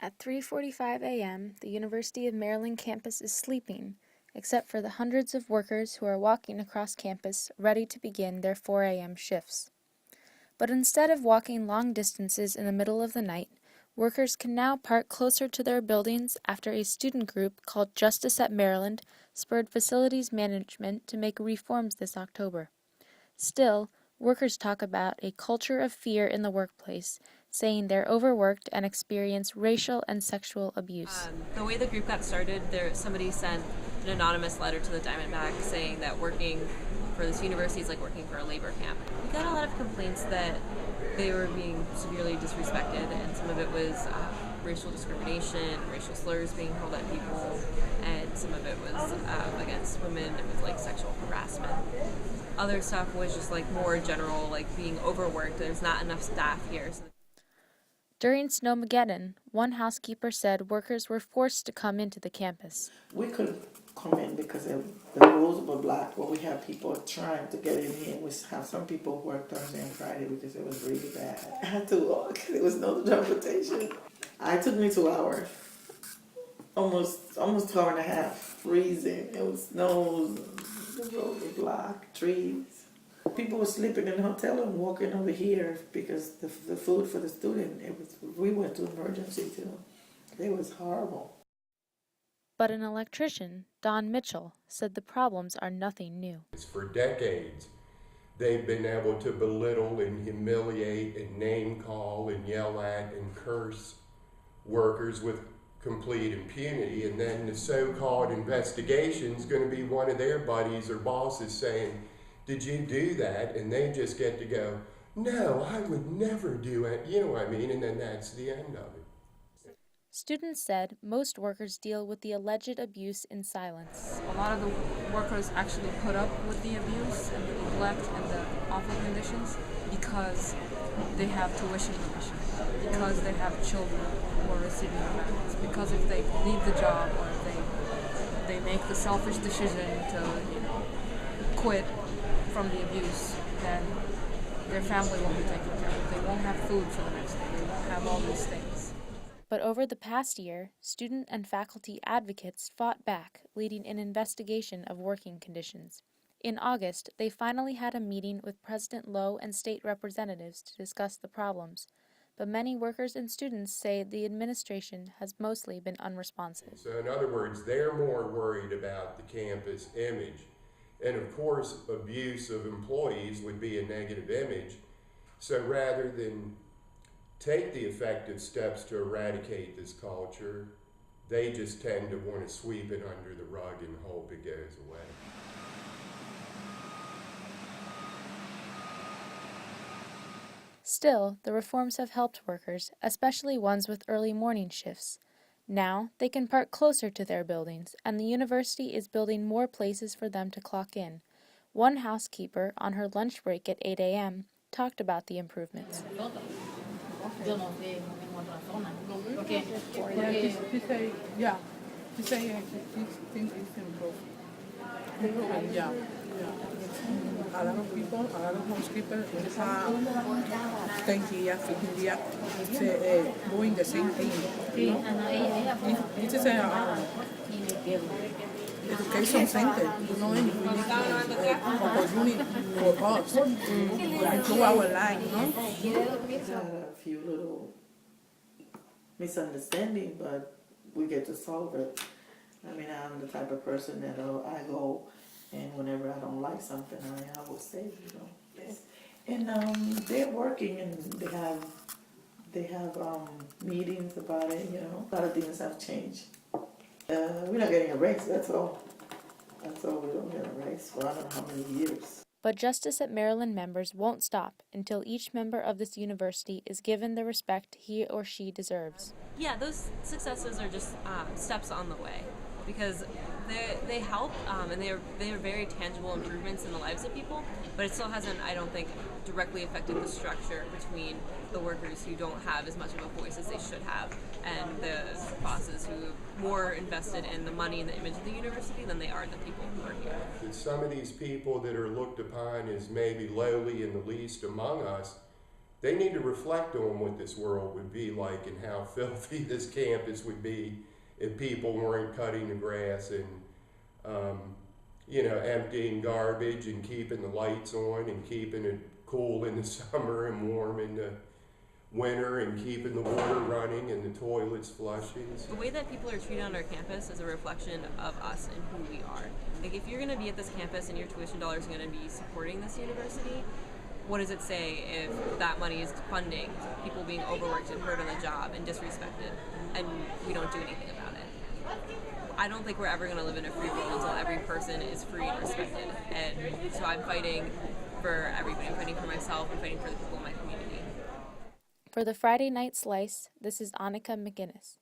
At 3:45 a.m., the University of Maryland campus is sleeping, except for the hundreds of workers who are walking across campus ready to begin their 4 a.m. shifts. But instead of walking long distances in the middle of the night, workers can now park closer to their buildings after a student group called Justice at Maryland spurred facilities management to make reforms this October. Still, workers talk about a culture of fear in the workplace, saying they're overworked and experience racial and sexual abuse. The way the group got started, somebody sent an anonymous letter to the Diamondbacks saying that working for this university is like working for a labor camp. We got a lot of complaints that they were being severely disrespected, and some of it was racial discrimination, racial slurs being hurled at people, and some of it was against women. It was like sexual harassment. Other stuff was just like more general, like being overworked. There's not enough staff here. During Snowmageddon, one housekeeper said workers were forced to come into the campus. We couldn't come in because the rules were blocked, but we have people trying to get in here. We have some people who work Thursday and Friday because it was really bad. I had to walk. There was no transportation. It took me 2 hours. Almost 12 and a half. Freezing. It was snow. The road was blocked. Trees. People were sleeping in the hotel and walking over here because the food for the student, we went to emergency too. It was horrible. But an electrician, Don Mitchell, said the problems are nothing new. For decades, they've been able to belittle and humiliate and name call and yell at and curse workers with complete impunity, and then the so-called investigation is going to be one of their buddies or bosses saying, "Did you do that?" And they just get to go, "No, I would never do it." You know what I mean? And then that's the end of it. Students said most workers deal with the alleged abuse in silence. A lot of the workers actually put up with the abuse and the neglect and the awful conditions because they have tuition permission, because they have children who are receiving benefits, because if they leave the job or if they make the selfish decision to, quit from the abuse, then their family won't be taken care of. They won't have food for the next day. They won't have all these things. But over the past year, student and faculty advocates fought back, leading an investigation of working conditions. In August, they finally had a meeting with President Lowe and state representatives to discuss the problems. But many workers and students say the administration has mostly been unresponsive. So in other words, they're more worried about the campus image. And of course, abuse of employees would be a negative image. So rather than take the effective steps to eradicate this culture, they just tend to want to sweep it under the rug and hope it goes away. Still, the reforms have helped workers, especially ones with early morning shifts. Now, they can park closer to their buildings, and the university is building more places for them to clock in. One housekeeper, on her lunch break at 8 a.m., talked about the improvements. Yo no sé en otra zona. Porque Yeah, she say things is improved. Yeah. A lot of people, a lot of housekeepers, 10 días, 15 días, doing the same thing. You know? This is education center, and we need opportunity for us to improve our life, We had a few little misunderstandings, but we get to solve it. I mean, I'm the type of person that I go, and whenever I don't like something, I will say, Yes. And they're working, and they have meetings about it. A lot of things have changed. We're not getting a raise. That's all. That's all. We don't get a raise for I don't know how many years. But Justice at Maryland members won't stop until each member of this university is given the respect he or she deserves. Yeah, those successes are just steps on the way, because they help, and they are very tangible improvements in the lives of people, but it still hasn't, I don't think, directly affected the structure between the workers who don't have as much of a voice as they should have and the bosses who are more invested in the money and the image of the university than they are the people who are here. And some of these people that are looked upon as maybe lowly and the least among us they need to reflect on what this world would be like and how filthy this campus would be if people weren't cutting the grass and, emptying garbage and keeping the lights on and keeping it cool in the summer and warm in the winter and keeping the water running and the toilets flushing. The way that people are treated on our campus is a reflection of us and who we are. Like, if you're going to be at this campus and your tuition dollars are going to be supporting this university, what does it say if that money is funding people being overworked and hurt on the job and disrespected, and we don't do anything about it? I don't think we're ever going to live in a free world until every person is free and respected. And so I'm fighting for everybody. I'm fighting for myself. I'm fighting for the people in my community. For the Friday Night Slice, this is Annika McGinnis.